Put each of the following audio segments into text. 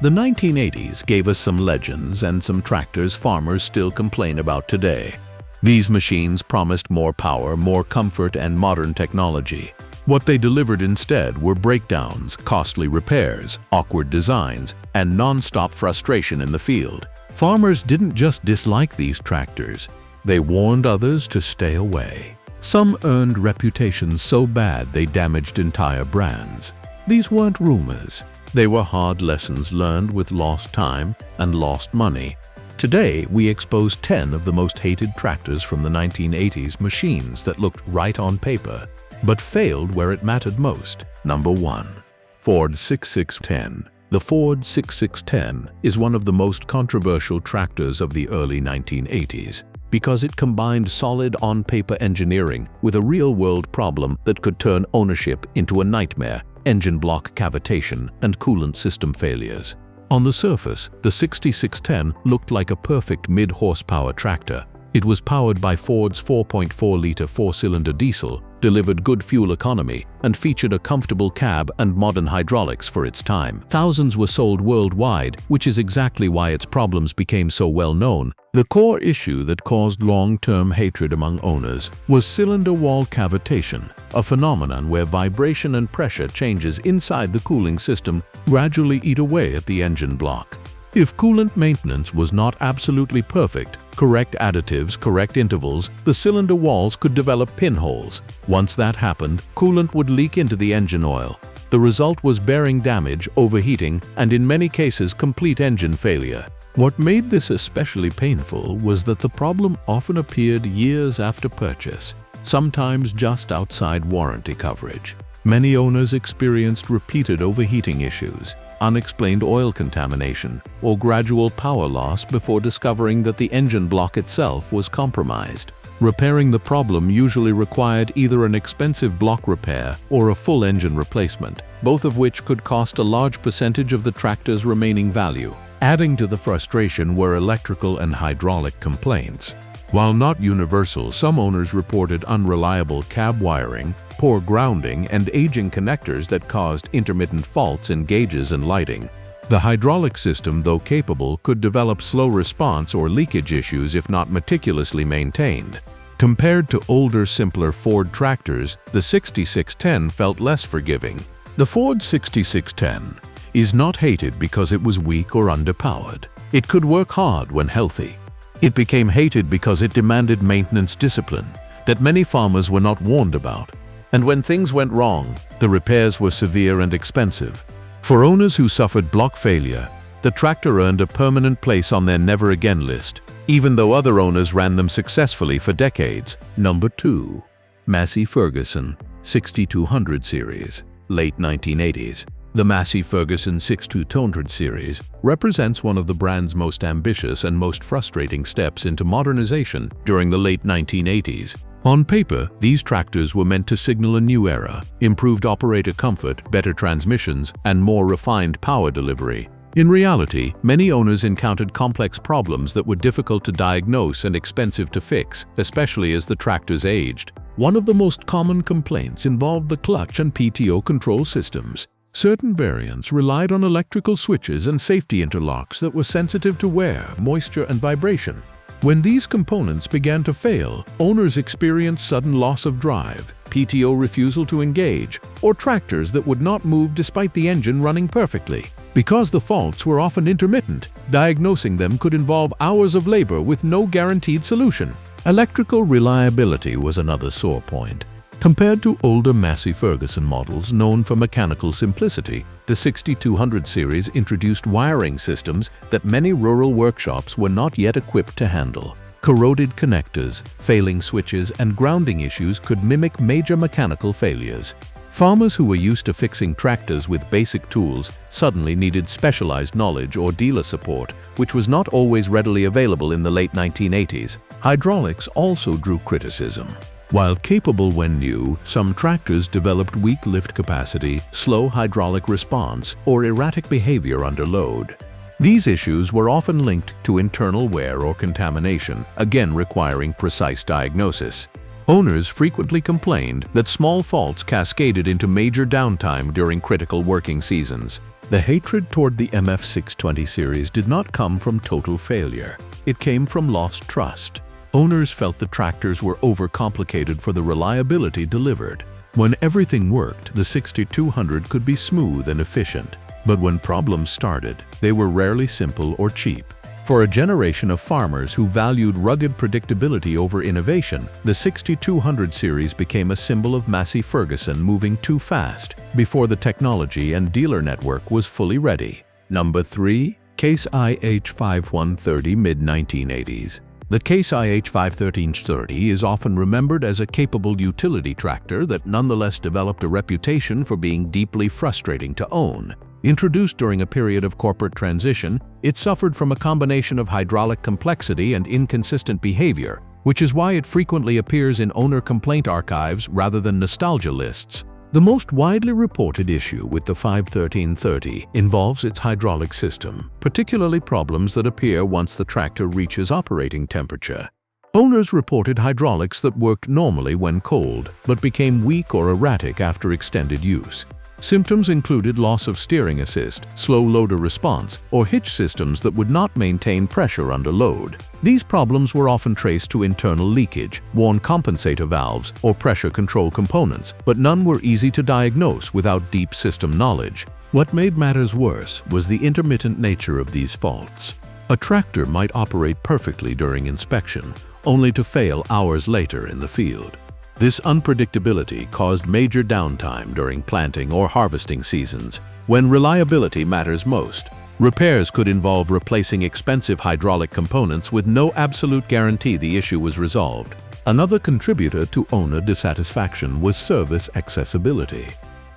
The 1980s gave us some legends and some tractors farmers still complain about today. These machines promised more power, more comfort, and modern technology. What they delivered instead were breakdowns, costly repairs, awkward designs, and non-stop frustration in the field. Farmers didn't just dislike these tractors, they warned others to stay away. Some earned reputations so bad they damaged entire brands. These weren't rumors. They were hard lessons learned with lost time and lost money. Today, we expose 10 of the most hated tractors from the 1980s, machines that looked right on paper, but failed where it mattered most. Number 1. Ford 6610. The Ford 6610 is one of the most controversial tractors of the early 1980s because it combined solid on-paper engineering with a real-world problem that could turn ownership into a nightmare: engine block cavitation and coolant system failures. On the surface, the 6610 looked like a perfect mid-horsepower tractor. It was powered by Ford's 4.4-liter four-cylinder diesel, delivered good fuel economy, and featured a comfortable cab and modern hydraulics for its time. Thousands were sold worldwide, which is exactly why its problems became so well known. The core issue that caused long-term hatred among owners was cylinder wall cavitation, a phenomenon where vibration and pressure changes inside the cooling system gradually eat away at the engine block. If coolant maintenance was not absolutely perfect, correct additives, correct intervals, the cylinder walls could develop pinholes. Once that happened, coolant would leak into the engine oil. The result was bearing damage, overheating, and in many cases complete engine failure. What made this especially painful was that the problem often appeared years after purchase, sometimes just outside warranty coverage. Many owners experienced repeated overheating issues, unexplained oil contamination, or gradual power loss before discovering that the engine block itself was compromised. Repairing the problem usually required either an expensive block repair or a full engine replacement, both of which could cost a large percentage of the tractor's remaining value. Adding to the frustration were electrical and hydraulic complaints. While not universal, some owners reported unreliable cab wiring, poor grounding, and aging connectors that caused intermittent faults in gauges and lighting. The hydraulic system, though capable, could develop slow response or leakage issues if not meticulously maintained. Compared to older, simpler Ford tractors, the 6610 felt less forgiving. The Ford 6610 is not hated because it was weak or underpowered. It could work hard when healthy. It became hated because it demanded maintenance discipline that many farmers were not warned about. And when things went wrong, the repairs were severe and expensive. For owners who suffered block failure, the tractor earned a permanent place on their never-again list, even though other owners ran them successfully for decades. Number 2. Massey Ferguson 6200 series, late 1980s. The Massey Ferguson 6200 series represents one of the brand's most ambitious and most frustrating steps into modernization during the late 1980s. On paper, these tractors were meant to signal a new era, improved operator comfort, better transmissions, and more refined power delivery. In reality, many owners encountered complex problems that were difficult to diagnose and expensive to fix, especially as the tractors aged. One of the most common complaints involved the clutch and PTO control systems. Certain variants relied on electrical switches and safety interlocks that were sensitive to wear, moisture, and vibration. When these components began to fail, owners experienced sudden loss of drive, PTO refusal to engage, or tractors that would not move despite the engine running perfectly. Because the faults were often intermittent, diagnosing them could involve hours of labor with no guaranteed solution. Electrical reliability was another sore point. Compared to older Massey Ferguson models known for mechanical simplicity, the 6200 series introduced wiring systems that many rural workshops were not yet equipped to handle. Corroded connectors, failing switches, and grounding issues could mimic major mechanical failures. Farmers who were used to fixing tractors with basic tools suddenly needed specialized knowledge or dealer support, which was not always readily available in the late 1980s. Hydraulics also drew criticism. While capable when new, some tractors developed weak lift capacity, slow hydraulic response, or erratic behavior under load. These issues were often linked to internal wear or contamination, again requiring precise diagnosis. Owners frequently complained that small faults cascaded into major downtime during critical working seasons. The hatred toward the MF620 series did not come from total failure. It came from lost trust. Owners felt the tractors were overcomplicated for the reliability delivered. When everything worked, the 6200 could be smooth and efficient. But when problems started, they were rarely simple or cheap. For a generation of farmers who valued rugged predictability over innovation, the 6200 series became a symbol of Massey Ferguson moving too fast before the technology and dealer network was fully ready. Number 3. Case IH5130 mid-1980s. The Case IH51330 is often remembered as a capable utility tractor that nonetheless developed a reputation for being deeply frustrating to own. Introduced during a period of corporate transition, it suffered from a combination of hydraulic complexity and inconsistent behavior, which is why it frequently appears in owner complaint archives rather than nostalgia lists. The most widely reported issue with the 51330 involves its hydraulic system, particularly problems that appear once the tractor reaches operating temperature. Owners reported hydraulics that worked normally when cold, but became weak or erratic after extended use. Symptoms included loss of steering assist, slow loader response, or hitch systems that would not maintain pressure under load. These problems were often traced to internal leakage, worn compensator valves, or pressure control components, but none were easy to diagnose without deep system knowledge. What made matters worse was the intermittent nature of these faults. A tractor might operate perfectly during inspection, only to fail hours later in the field. This unpredictability caused major downtime during planting or harvesting seasons, when reliability matters most. Repairs could involve replacing expensive hydraulic components with no absolute guarantee the issue was resolved. Another contributor to owner dissatisfaction was service accessibility.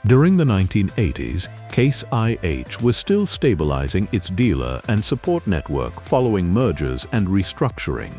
During the 1980s, Case IH was still stabilizing its dealer and support network following mergers and restructuring.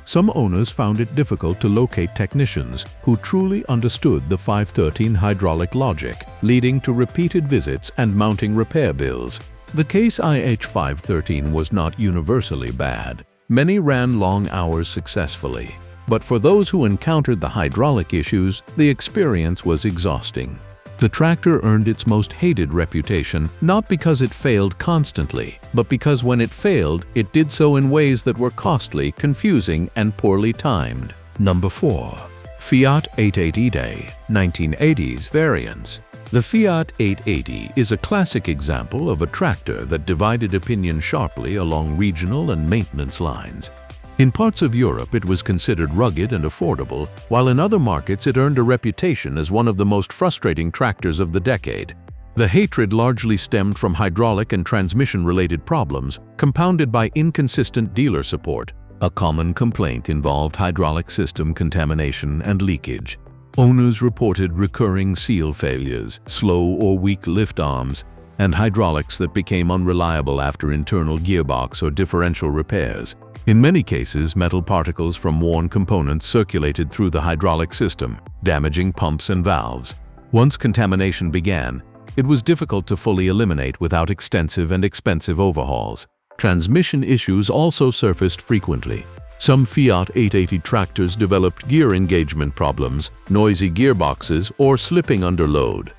Some owners found it difficult to locate technicians who truly understood the 513 hydraulic logic, leading to repeated visits and mounting repair bills. The Case IH513 was not universally bad. Many ran long hours successfully. But for those who encountered the hydraulic issues, the experience was exhausting. The tractor earned its most hated reputation not because it failed constantly, but because when it failed, it did so in ways that were costly, confusing, and poorly timed. Number 4. Fiat 880 Day, 1980s variants. The Fiat 880 is a classic example of a tractor that divided opinion sharply along regional and maintenance lines. In parts of Europe, it was considered rugged and affordable, while in other markets it earned a reputation as one of the most frustrating tractors of the decade. The hatred largely stemmed from hydraulic and transmission-related problems, compounded by inconsistent dealer support. A common complaint involved hydraulic system contamination and leakage. Owners reported recurring seal failures, slow or weak lift arms, and hydraulics that became unreliable after internal gearbox or differential repairs. In many cases, metal particles from worn components circulated through the hydraulic system, damaging pumps and valves. Once contamination began, it was difficult to fully eliminate without extensive and expensive overhauls. Transmission issues also surfaced frequently. Some Fiat 880 tractors developed gear engagement problems, noisy gearboxes, or slipping under load.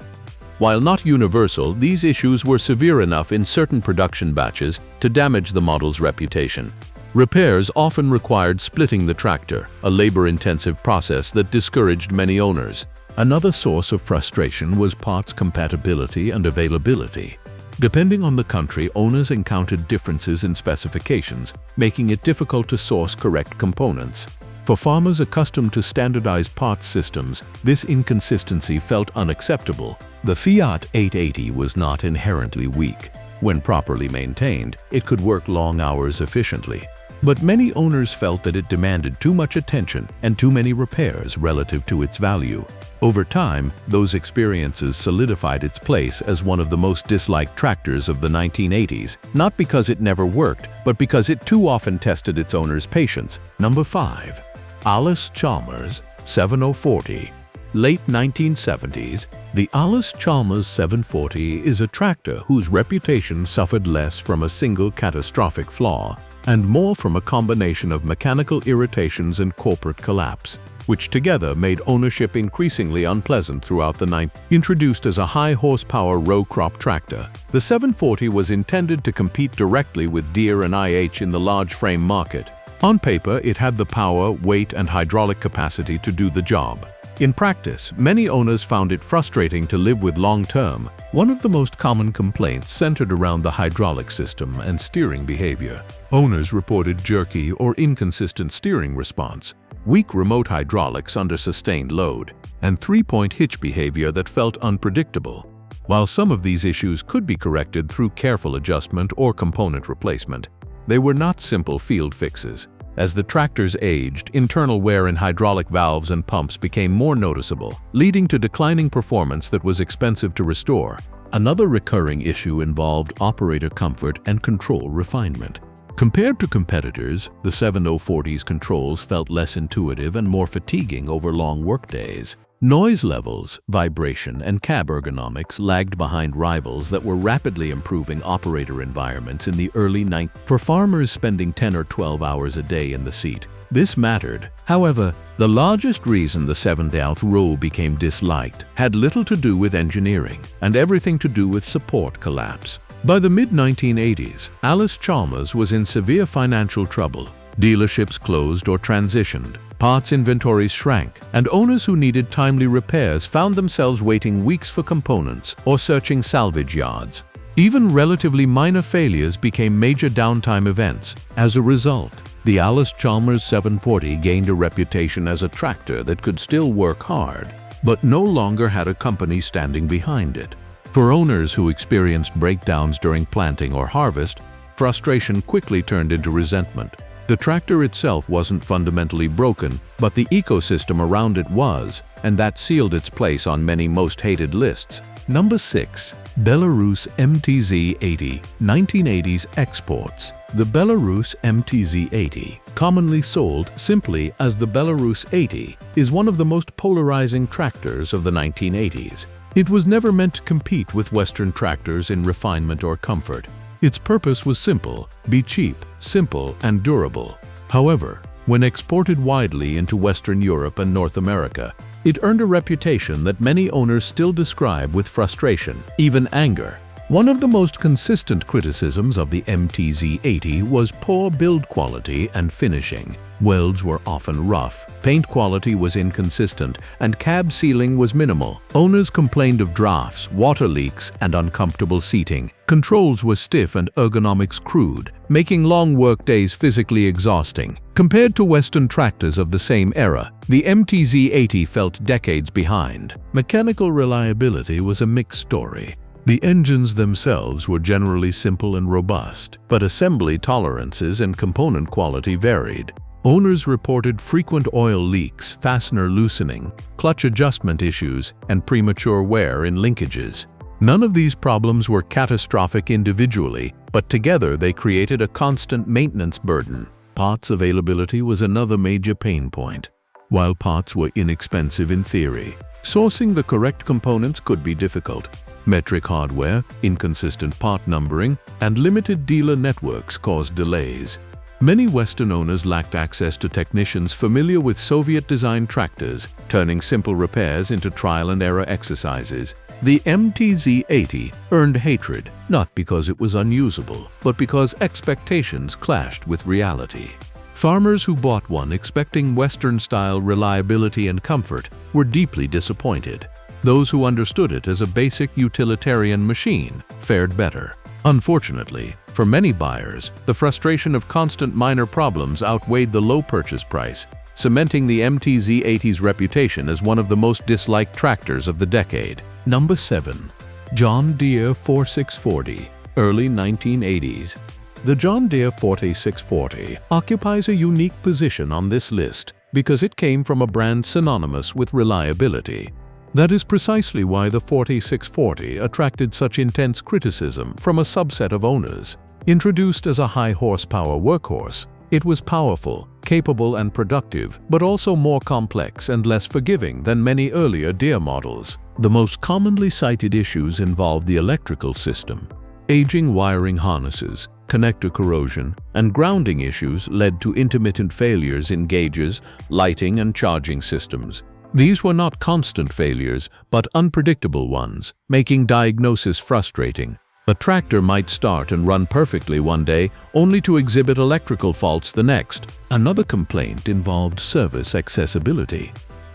While not universal, these issues were severe enough in certain production batches to damage the model's reputation. Repairs often required splitting the tractor, a labor-intensive process that discouraged many owners. Another source of frustration was parts compatibility and availability. Depending on the country, owners encountered differences in specifications, making it difficult to source correct components. For farmers accustomed to standardized parts systems, this inconsistency felt unacceptable. The Fiat 880 was not inherently weak. When properly maintained, it could work long hours efficiently. But many owners felt that it demanded too much attention and too many repairs relative to its value. Over time, those experiences solidified its place as one of the most disliked tractors of the 1980s, not because it never worked, but because it too often tested its owner's patience. Number 5. Allis-Chalmers 7040. Late 1970s, the Allis-Chalmers 740 is a tractor whose reputation suffered less from a single catastrophic flaw and more from a combination of mechanical irritations and corporate collapse. which together made ownership increasingly unpleasant throughout the 90s. Introduced as a high-horsepower row crop tractor, the 740 was intended to compete directly with Deere and IH in the large frame market. On paper, it had the power, weight, and hydraulic capacity to do the job. In practice, many owners found it frustrating to live with long-term. One of the most common complaints centered around the hydraulic system and steering behavior. Owners reported jerky or inconsistent steering response, weak remote hydraulics under sustained load, and three-point hitch behavior that felt unpredictable. While some of these issues could be corrected through careful adjustment or component replacement, they were not simple field fixes. As the tractors aged, internal wear in hydraulic valves and pumps became more noticeable, leading to declining performance that was expensive to restore. Another recurring issue involved operator comfort and control refinement. Compared to competitors, the 7040's controls felt less intuitive and more fatiguing over long workdays. Noise levels, vibration, and cab ergonomics lagged behind rivals that were rapidly improving operator environments in the early 90s. For farmers spending 10 or 12 hours a day in the seat, this mattered. However, the largest reason the 7th row became disliked had little to do with engineering and everything to do with support collapse. By the mid-1980s, Allis-Chalmers was in severe financial trouble. Dealerships closed or transitioned, parts inventories shrank, and owners who needed timely repairs found themselves waiting weeks for components or searching salvage yards. Even relatively minor failures became major downtime events. As a result, the Allis-Chalmers 740 gained a reputation as a tractor that could still work hard, but no longer had a company standing behind it. For owners who experienced breakdowns during planting or harvest, frustration quickly turned into resentment. The tractor itself wasn't fundamentally broken, but the ecosystem around it was, and that sealed its place on many most hated lists. Number 6. Belarus MTZ-80, 1980s exports. The Belarus MTZ-80, commonly sold simply as the Belarus 80, is one of the most polarizing tractors of the 1980s. It was never meant to compete with Western tractors in refinement or comfort. Its purpose was simple: be cheap, simple, and durable. However, when exported widely into Western Europe and North America, it earned a reputation that many owners still describe with frustration, even anger. One of the most consistent criticisms of the MTZ-80 was poor build quality and finishing. Welds were often rough, paint quality was inconsistent, and cab sealing was minimal. Owners complained of drafts, water leaks, and uncomfortable seating. Controls were stiff and ergonomics crude, making long workdays physically exhausting. Compared to Western tractors of the same era, the MTZ-80 felt decades behind. Mechanical reliability was a mixed story. The engines themselves were generally simple and robust, but assembly tolerances and component quality varied. Owners reported frequent oil leaks, fastener loosening, clutch adjustment issues, and premature wear in linkages. None of these problems were catastrophic individually, but together they created a constant maintenance burden. Parts availability was another major pain point. While parts were inexpensive in theory, sourcing the correct components could be difficult. Metric hardware, inconsistent part numbering, and limited dealer networks caused delays. Many Western owners lacked access to technicians familiar with Soviet-designed tractors, turning simple repairs into trial-and-error exercises. The MTZ-80 earned hatred, not because it was unusable, but because expectations clashed with reality. Farmers who bought one expecting Western-style reliability and comfort were deeply disappointed. Those who understood it as a basic utilitarian machine fared better. Unfortunately, for many buyers, the frustration of constant minor problems outweighed the low purchase price, cementing the MTZ-80's reputation as one of the most disliked tractors of the decade. Number 7. John Deere 4640, early 1980s. The John Deere 4640 occupies a unique position on this list because it came from a brand synonymous with reliability. That is precisely why the 4640 attracted such intense criticism from a subset of owners. Introduced as a high-horsepower workhorse, it was powerful, capable, and productive, but also more complex and less forgiving than many earlier Deere models. The most commonly cited issues involved the electrical system. Aging wiring harnesses, Connector corrosion and grounding issues led to intermittent failures in gauges, lighting, and charging systems. These were not constant failures, but unpredictable ones, making diagnosis frustrating. A tractor might start and run perfectly one day, only to exhibit electrical faults the next. Another complaint involved service accessibility.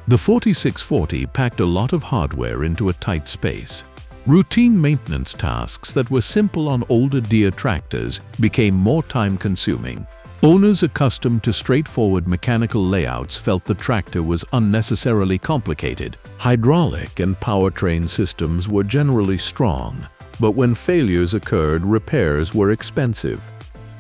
The 4640 packed a lot of hardware into a tight space. Routine maintenance tasks that were simple on older Deere tractors became more time-consuming. Owners accustomed to straightforward mechanical layouts felt the tractor was unnecessarily complicated. Hydraulic and powertrain systems were generally strong, but when failures occurred, repairs were expensive.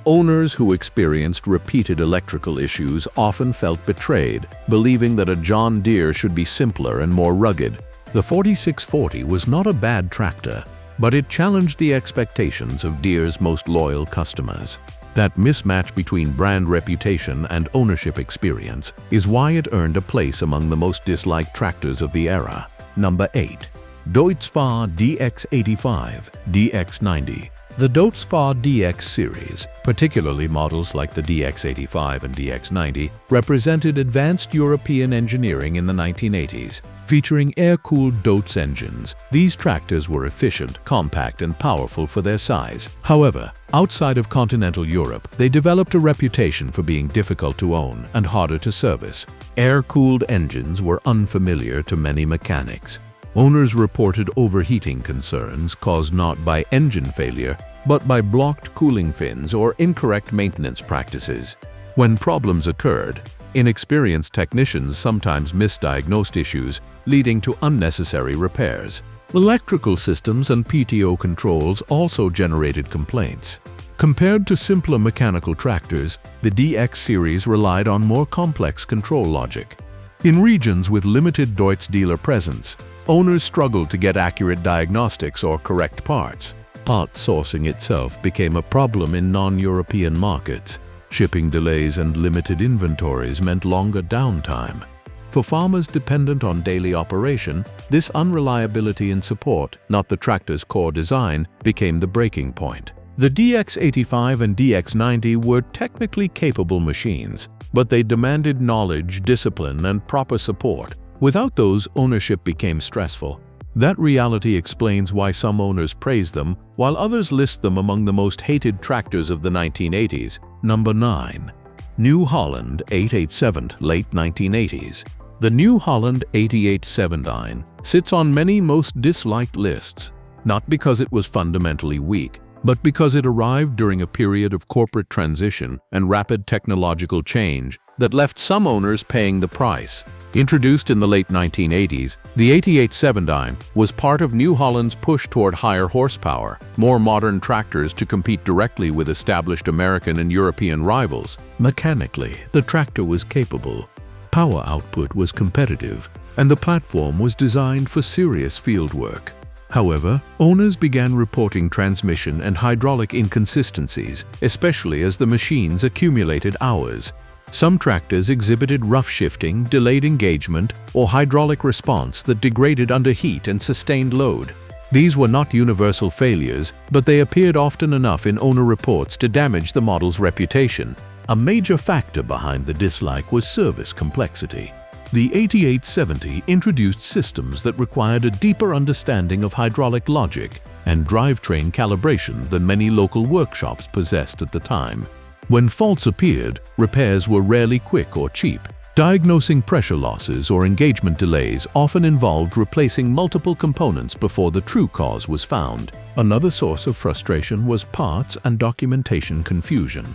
Owners who experienced repeated electrical issues often felt betrayed, believing that a John Deere should be simpler and more rugged. The 4640 was not a bad tractor, but it challenged the expectations of Deere's most loyal customers. That mismatch between brand reputation and ownership experience is why it earned a place among the most disliked tractors of the era. Number 8. Deutz-Fahr DX85, DX90. The Deutz-Fahr DX series, particularly models like the DX85 and DX90, represented advanced European engineering in the 1980s. Featuring air-cooled Deutz engines, these tractors were efficient, compact, and powerful for their size. However, outside of continental Europe, they developed a reputation for being difficult to own and harder to service. Air-cooled engines were unfamiliar to many mechanics. Owners reported overheating concerns caused not by engine failure, but by blocked cooling fins or incorrect maintenance practices. When problems occurred, inexperienced technicians sometimes misdiagnosed issues, leading to unnecessary repairs. Electrical systems and PTO controls also generated complaints. Compared to simpler mechanical tractors, the DX series relied on more complex control logic. In regions with limited Deutz dealer presence, owners struggled to get accurate diagnostics or correct parts. Part sourcing itself became a problem in non-European markets. Shipping delays and limited inventories meant longer downtime. For farmers dependent on daily operation, this unreliability in support, not the tractor's core design, became the breaking point. The DX85 and DX90 were technically capable machines, but they demanded knowledge, discipline, and proper support. Without those, ownership became stressful. That reality explains why some owners praise them, while others list them among the most hated tractors of the 1980s. Number 9. New Holland 887, late 1980s. The New Holland 8879 sits on many most disliked lists, not because it was fundamentally weak, but because it arrived during a period of corporate transition and rapid technological change that left some owners paying the price. Introduced in the late 1980s, the 8879 was part of New Holland's push toward higher horsepower, more modern tractors to compete directly with established American and European rivals. Mechanically, the tractor was capable, power output was competitive, and the platform was designed for serious field work. However, owners began reporting transmission and hydraulic inconsistencies, especially as the machines accumulated hours. Some tractors exhibited rough shifting, delayed engagement, or hydraulic response that degraded under heat and sustained load. These were not universal failures, but they appeared often enough in owner reports to damage the model's reputation. A major factor behind the dislike was service complexity. The 8870 introduced systems that required a deeper understanding of hydraulic logic and drivetrain calibration than many local workshops possessed at the time. When faults appeared, repairs were rarely quick or cheap. Diagnosing pressure losses or engagement delays often involved replacing multiple components before the true cause was found. Another source of frustration was parts and documentation confusion.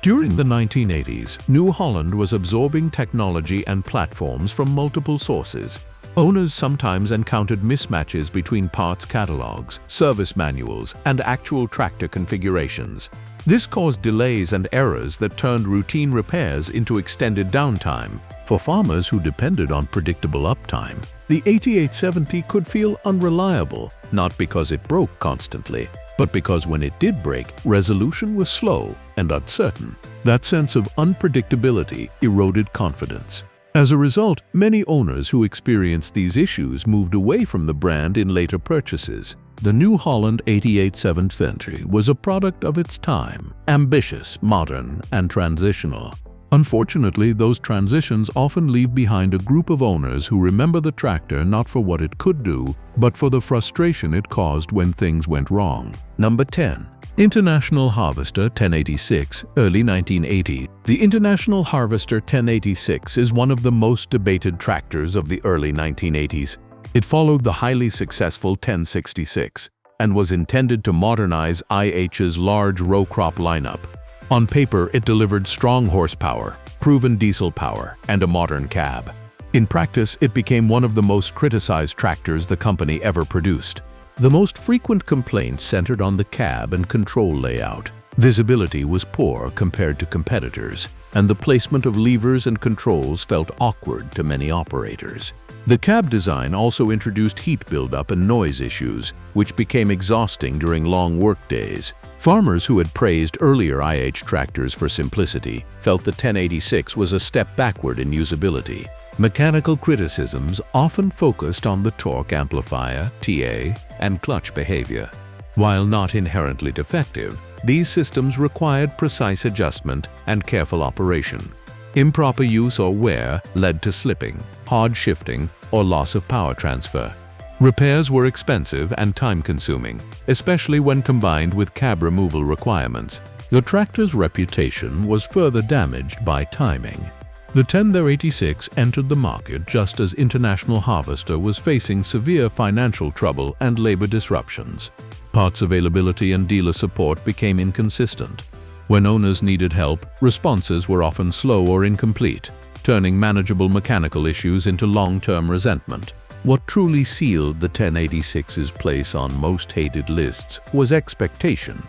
During the 1980s, New Holland was absorbing technology and platforms from multiple sources. Owners sometimes encountered mismatches between parts catalogs, service manuals, and actual tractor configurations. This caused delays and errors that turned routine repairs into extended downtime. For farmers who depended on predictable uptime, the 8870 could feel unreliable, not because it broke constantly, but because when it did break, resolution was slow and uncertain. That sense of unpredictability eroded confidence. As a result, many owners who experienced these issues moved away from the brand in later purchases. The new Holland 88-720 was a product of its time, ambitious, modern, and transitional. Unfortunately, those transitions often leave behind a group of owners who remember the tractor not for what it could do, but for the frustration it caused when things went wrong. Number 10. International Harvester 1086, early 1980. The International Harvester 1086 is one of the most debated tractors of the early 1980s. It followed the highly successful 1066 and was intended to modernize IH's large row crop lineup. On paper, it delivered strong horsepower, proven diesel power, and a modern cab. In practice, it became one of the most criticized tractors the company ever produced. The most frequent complaints centered on the cab and control layout. Visibility was poor compared to competitors, and the placement of levers and controls felt awkward to many operators. The cab design also introduced heat buildup and noise issues, which became exhausting during long workdays. Farmers who had praised earlier IH tractors for simplicity felt the 1086 was a step backward in usability. Mechanical criticisms often focused on the torque amplifier, TA, and clutch behavior. While not inherently defective, these systems required precise adjustment and careful operation. Improper use or wear led to slipping, hard shifting, or loss of power transfer. Repairs were expensive and time-consuming, especially when combined with cab removal requirements. The tractor's reputation was further damaged by timing. The 1086 entered the market just as International Harvester was facing severe financial trouble and labor disruptions. Parts availability and dealer support became inconsistent. When owners needed help, responses were often slow or incomplete, turning manageable mechanical issues into long-term resentment. What truly sealed the 1086's place on most hated lists was expectation.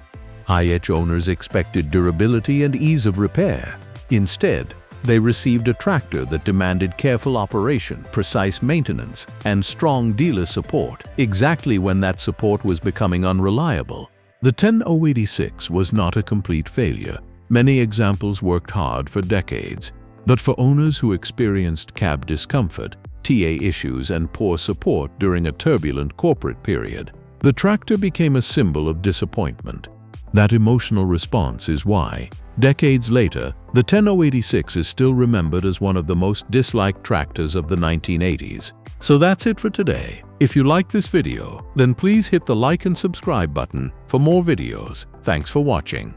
IH owners expected durability and ease of repair. Instead, they received a tractor that demanded careful operation, precise maintenance, and strong dealer support, exactly when that support was becoming unreliable. The 10086 was not a complete failure. Many examples worked hard for decades, but for owners who experienced cab discomfort, TA issues, and poor support during a turbulent corporate period, the tractor became a symbol of disappointment. That emotional response is why, decades later, the 10086 is still remembered as one of the most disliked tractors of the 1980s. So that's it for today. If you like this video, then please hit the like and subscribe button for more videos. Thanks for watching.